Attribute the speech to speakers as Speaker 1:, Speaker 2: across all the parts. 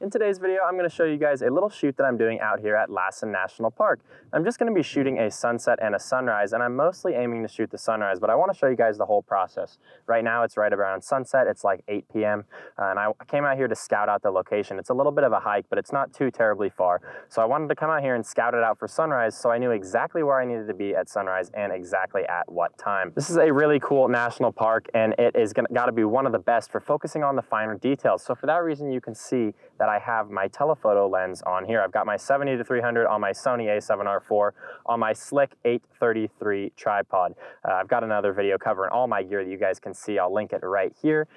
Speaker 1: In today's video, I'm going to show you guys a little shoot that I'm doing out here at Lassen National Park. I'm just going to be shooting a sunset and a sunrise, and I'm mostly aiming to shoot the sunrise, but I want to show you guys the whole process. Right now, it's right around sunset. It's like 8 p.m., and I came out here to scout out the location. It's a little bit of a hike, but it's not too terribly far. So I wanted to come out here and scout it out for sunrise, so I knew exactly where I needed to be at sunrise and exactly at what time. This is a really cool national park, and it is got to be one of the best for focusing on the finer details. So for that reason, you can see that I have my telephoto lens on here. I've got my 70-300 on my Sony a7R IV on my Slick 833 tripod. I've got another video covering all my gear that you guys can see. I'll link it right here.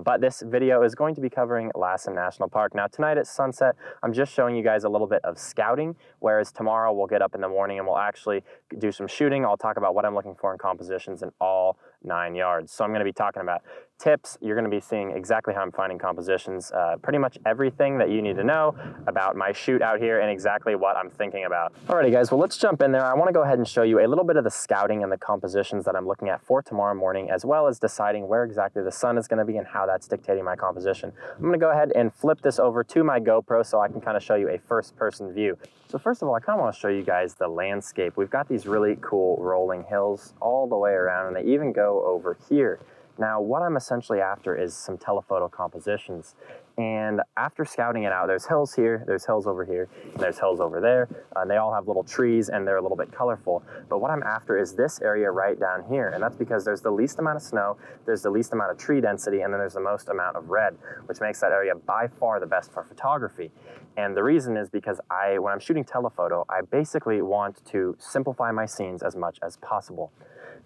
Speaker 1: But this video is going to be covering Lassen National Park. Now tonight at sunset, I'm just showing you guys a little bit of scouting, whereas tomorrow we'll get up in the morning and we'll actually do some shooting. I'll talk about what I'm looking for in compositions and all 9 yards. So I'm going to be talking about tips. You're going to be seeing exactly how I'm finding compositions, pretty much everything that you need to know about my shoot out here and exactly what I'm thinking about. Alrighty guys, well let's jump in there. I want to go ahead and show you a little bit of the scouting and the compositions that I'm looking at for tomorrow morning, as well as deciding where exactly the sun is going to be and how that's dictating my composition. I'm going to go ahead and flip this over to my GoPro so I can kind of show you a first-person view. So first of all, I kind of want to show you guys the landscape. We've got these really cool rolling hills all the way around, and they even go over here. Now, what I'm essentially after is some telephoto compositions. And after scouting it out, there's hills here, there's hills over here, and there's hills over there. They all have little trees and they're a little bit colorful. But what I'm after is this area right down here. And that's because there's the least amount of snow, there's the least amount of tree density, and then there's the most amount of red, which makes that area by far the best for photography. And the reason is because when I'm shooting telephoto, I basically want to simplify my scenes as much as possible.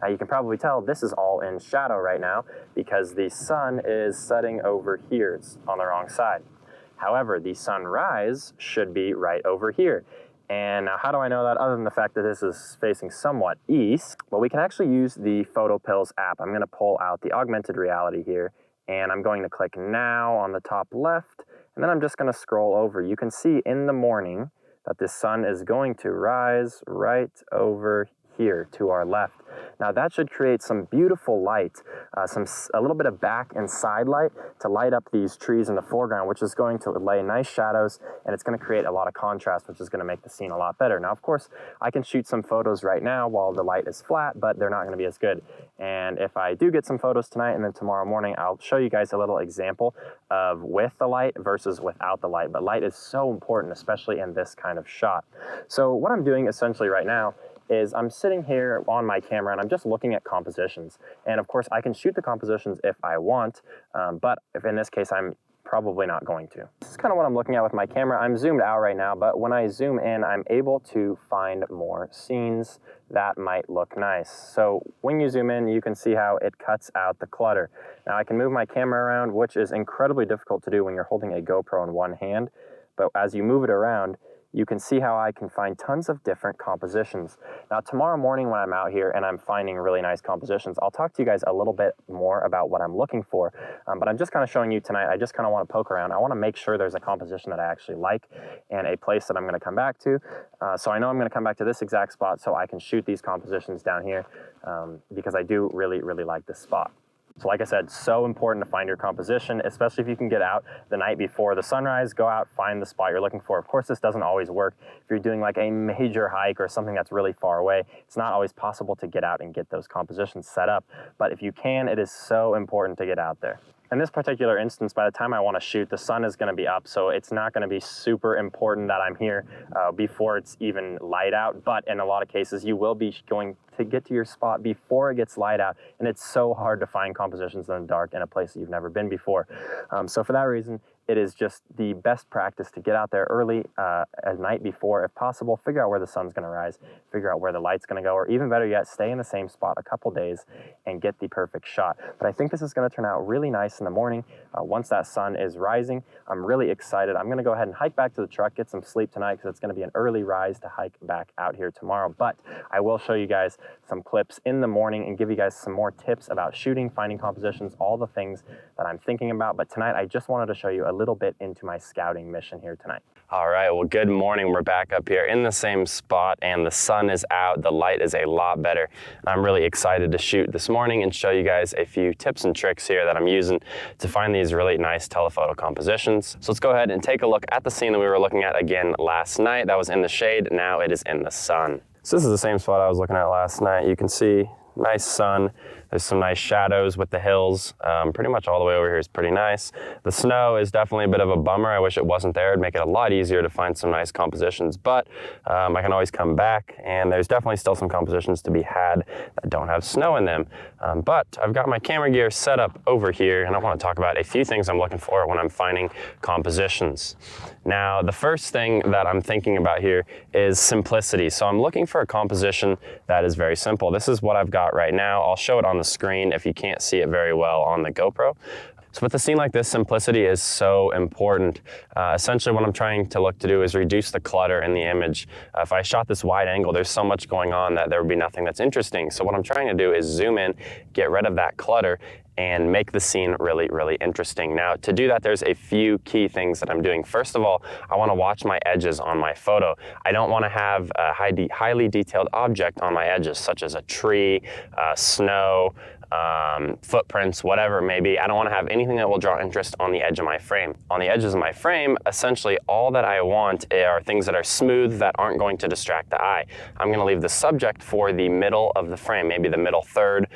Speaker 1: Now you can probably tell this is all in shadow right now because the sun is setting over here. It's on the wrong side. However, the sunrise should be right over here. And now how do I know that other than the fact that this is facing somewhat east? Well, we can actually use the Photo Pills app. I'm going to pull out the Augmented Reality here, and I'm going to click Now on the top left, and then I'm just going to scroll over. You can see in the morning that the sun is going to rise right over here to our left. Now that should create some beautiful light, a little bit of back and side light to light up these trees in the foreground, which is going to lay nice shadows, and it's going to create a lot of contrast, which is going to make the scene a lot better. Now, of course, I can shoot some photos right now while the light is flat, but they're not going to be as good. And if I do get some photos tonight and then tomorrow morning, I'll show you guys a little example of with the light versus without the light. But light is so important, especially in this kind of shot. So what I'm doing essentially right now is I'm sitting here on my camera and I'm just looking at compositions. And of course I can shoot the compositions if I want, but if in this case I'm probably not going to. This is kind of what I'm looking at with my camera. I'm zoomed out right now, but when I zoom in, I'm able to find more scenes that might look nice. So when you zoom in, you can see how it cuts out the clutter. Now I can move my camera around, which is incredibly difficult to do when you're holding a GoPro in one hand, but as you move it around, you can see how I can find tons of different compositions. Now tomorrow morning when I'm out here and I'm finding really nice compositions, I'll talk to you guys a little bit more about what I'm looking for. But I'm just kind of showing you tonight, I just kind of want to poke around. I want to make sure there's a composition that I actually like and a place that I'm going to come back to. So I know I'm going to come back to this exact spot so I can shoot these compositions down here because I do really, really like this spot. So like I said, so important to find your composition, especially if you can get out the night before the sunrise, go out, find the spot you're looking for. Of course, this doesn't always work. If you're doing like a major hike or something that's really far away, it's not always possible to get out and get those compositions set up. But if you can, it is so important to get out there. In this particular instance, by the time I want to shoot, the sun is going to be up, so it's not going to be super important that I'm here before it's even light out. But in a lot of cases, you will be going to get to your spot before it gets light out, and it's so hard to find compositions in the dark in a place that you've never been before. So for that reason, it is just the best practice to get out there early at night before, if possible, figure out where the sun's going to rise, figure out where the light's going to go, or even better yet, stay in the same spot a couple days and get the perfect shot. But I think this is going to turn out really nice in the morning. Once that sun is rising, I'm really excited. I'm going to go ahead and hike back to the truck, get some sleep tonight because it's going to be an early rise to hike back out here tomorrow. But I will show you guys some clips in the morning and give you guys some more tips about shooting, finding compositions, all the things that I'm thinking about. But tonight, I just wanted to show you a little bit into my scouting mission here tonight.
Speaker 2: All right, well, good morning. We're back up here in the same spot and the sun is out. The light is a lot better. I'm really excited to shoot this morning and show you guys a few tips and tricks here that I'm using to find these really nice telephoto compositions. So let's go ahead and take a look at the scene that we were looking at again last night. That was in the shade, now it is in the sun. So this is the same spot I was looking at last night. You can see nice sun. There's some nice shadows with the hills. Pretty much all the way over here is pretty nice. The snow is definitely a bit of a bummer. I wish it wasn't there. It'd make it a lot easier to find some nice compositions, but I can always come back, and there's definitely still some compositions to be had that don't have snow in them. But I've got my camera gear set up over here, and I want to talk about a few things I'm looking for when I'm finding compositions. Now, the first thing that I'm thinking about here is simplicity. So I'm looking for a composition that is very simple. This is what I've got right now. I'll show it on the screen if you can't see it very well on the GoPro. So with a scene like this, simplicity is so important. Essentially what I'm trying to look to do is reduce the clutter in the image. If I shot this wide angle, there's so much going on that there would be nothing that's interesting. So what I'm trying to do is zoom in, get rid of that clutter, and make the scene really, really interesting. Now, to do that, there's a few key things that I'm doing. First of all, I want to watch my edges on my photo. I don't want to have a highly detailed object on my edges, such as a tree, snow, footprints, whatever it may be. I don't want to have anything that will draw interest on the edge of my frame. On the edges of my frame, essentially all that I want are things that are smooth, that aren't going to distract the eye. I'm going to leave the subject for the middle of the frame, maybe the middle third,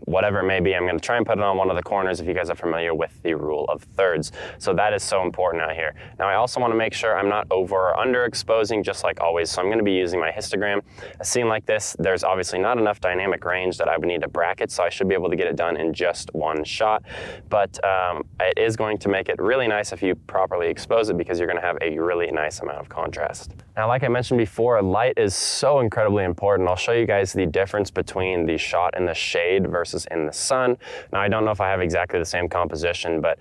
Speaker 2: whatever it may be. I'm going to try and put it on one of the corners if you guys are familiar with the rule of thirds. So that is so important out here. Now I also want to make sure I'm not over or under exposing, just like always. So I'm going to be using my histogram. A scene like this, there's obviously not enough dynamic range that I would need to bracket, so I should be able to get it done in just one shot. But it is going to make it really nice if you properly expose it, because you're going to have a really nice amount of contrast. Now, like I mentioned before, light is so incredibly important. I'll show you guys the difference between the shot in the shade versus in the sun. Now, I don't know if I have exactly the same composition, but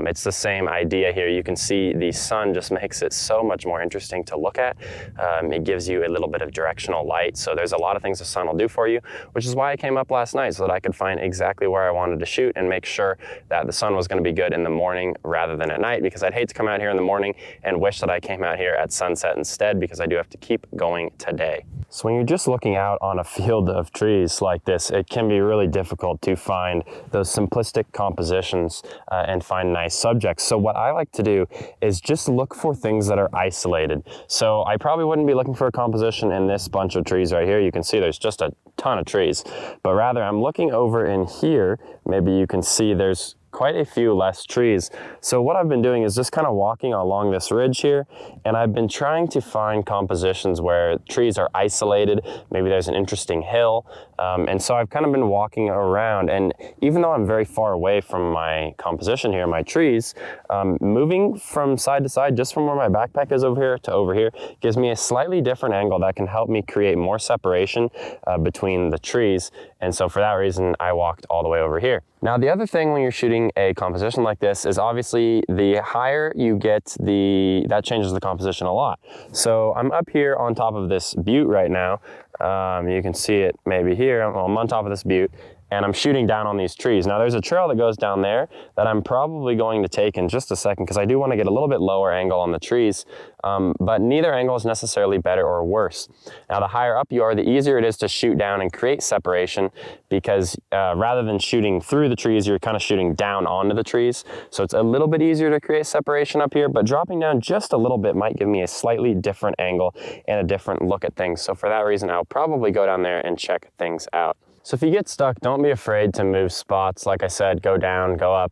Speaker 2: it's the same idea here. You can see the sun just makes it so much more interesting to look at. It gives you a little bit of directional light. So there's a lot of things the sun will do for you, which is why I came up last night, so that I could find exactly where I wanted to shoot and make sure that the sun was going to be good in the morning rather than at night, because I'd hate to come out here in the morning and wish that I came out here at sunset instead, because I do have to keep going today. So when you're just looking out on a field of trees like this, it can be really difficult to find those simplistic compositions and find nice subjects. So what I like to do is just look for things that are isolated. So I probably wouldn't be looking for a composition in this bunch of trees right here. You can see there's just a ton of trees, but rather I'm looking over in here. Maybe you can see there's quite a few less trees. So what I've been doing is just kind of walking along this ridge here, and I've been trying to find compositions where trees are isolated. Maybe there's an interesting hill. And so I've kind of been walking around, and even though I'm very far away from my composition here, my trees, moving from side to side, just from where my backpack is over here, gives me a slightly different angle that can help me create more separation between the trees. And so for that reason, I walked all the way over here. Now, the other thing when you're shooting a composition like this is obviously the higher you get, that changes the composition a lot. So I'm up here on top of this butte right now. You can see it maybe here. I'm on top of this butte, and I'm shooting down on these trees. Now there's a trail that goes down there that I'm probably going to take in just a second, because I do want to get a little bit lower angle on the trees, but neither angle is necessarily better or worse. Now the higher up you are, the easier it is to shoot down and create separation, because rather than shooting through the trees, you're kind of shooting down onto the trees. So it's a little bit easier to create separation up here, but dropping down just a little bit might give me a slightly different angle and a different look at things. So for that reason, I'll probably go down there and check things out. So if you get stuck, don't be afraid to move spots. Like I said, go down, go up,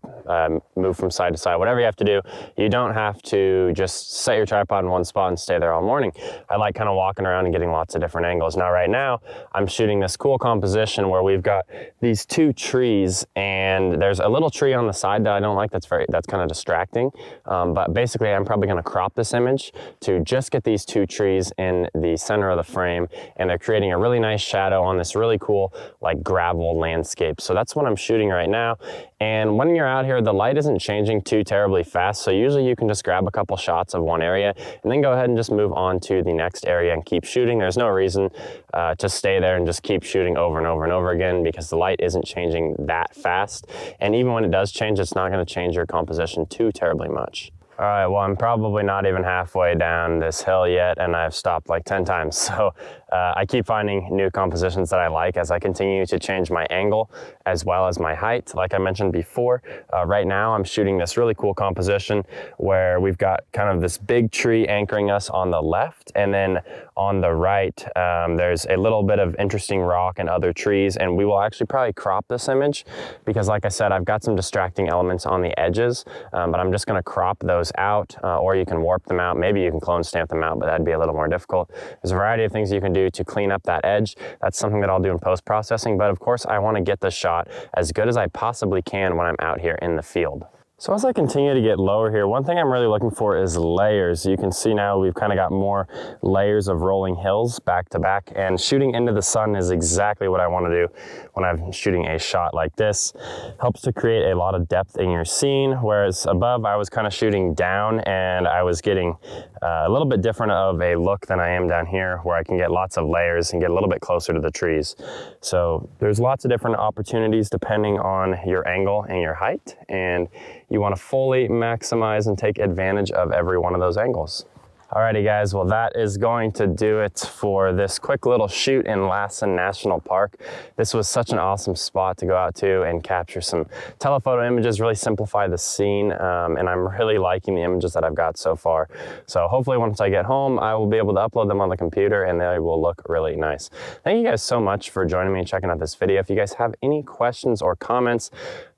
Speaker 2: move from side to side, whatever you have to do. You don't have to just set your tripod in one spot and stay there all morning. I like kind of walking around and getting lots of different angles. Now, right now, I'm shooting this cool composition where we've got these two trees, and there's a little tree on the side that I don't like. That's kind of distracting. But basically, I'm probably going to crop this image to just get these two trees in the center of the frame, and they're creating a really nice shadow on this really cool like gravel landscapes. So that's what I'm shooting right now. And when you're out here, the light isn't changing too terribly fast. So usually you can just grab a couple shots of one area and then go ahead and just move on to the next area and keep shooting. There's no reason to stay there and just keep shooting over and over and over again, because the light isn't changing that fast. And even when it does change, it's not going to change your composition too terribly much. All right, well, I'm probably not even halfway down this hill yet, and I've stopped like 10 times. So I keep finding new compositions that I like as I continue to change my angle as well as my height. Like I mentioned before, right now I'm shooting this really cool composition where we've got kind of this big tree anchoring us on the left, and then on the right, there's a little bit of interesting rock and other trees, and we will actually probably crop this image because, like I said, I've got some distracting elements on the edges, but I'm just gonna crop those out, or you can warp them out. Maybe you can clone stamp them out, but that'd be a little more difficult. There's a variety of things you can do to clean up that edge. That's something that I'll do in post-processing, but of course I wanna get the shot as good as I possibly can when I'm out here in the field. So as I continue to get lower here, one thing I'm really looking for is layers. You can see now we've kind of got more layers of rolling hills back to back, and shooting into the sun is exactly what I want to do when I'm shooting a shot like this. Helps to create a lot of depth in your scene, whereas above I was kind of shooting down and I was getting a little bit different of a look than I am down here, where I can get lots of layers and get a little bit closer to the trees. So there's lots of different opportunities depending on your angle and your height, and you want to fully maximize and take advantage of every one of those angles. Alrighty guys, well that is going to do it for this quick little shoot in Lassen National Park. This was such an awesome spot to go out to and capture some telephoto images, really simplify the scene, and I'm really liking the images that I've got so far. So hopefully once I get home, I will be able to upload them on the computer and they will look really nice. Thank you guys so much for joining me and checking out this video. If you guys have any questions or comments,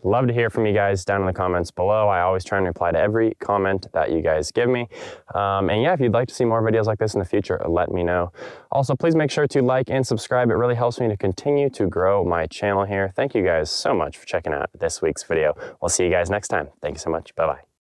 Speaker 2: love to hear from you guys down in the comments below. I always try and reply to every comment that you guys give me. And yeah, if you'd like to see more videos like this in the future, let me know. Also, please make sure to like and subscribe. It really helps me to continue to grow my channel here. Thank you guys so much for checking out this week's video. We'll see you guys next time. Thank you so much. Bye-bye.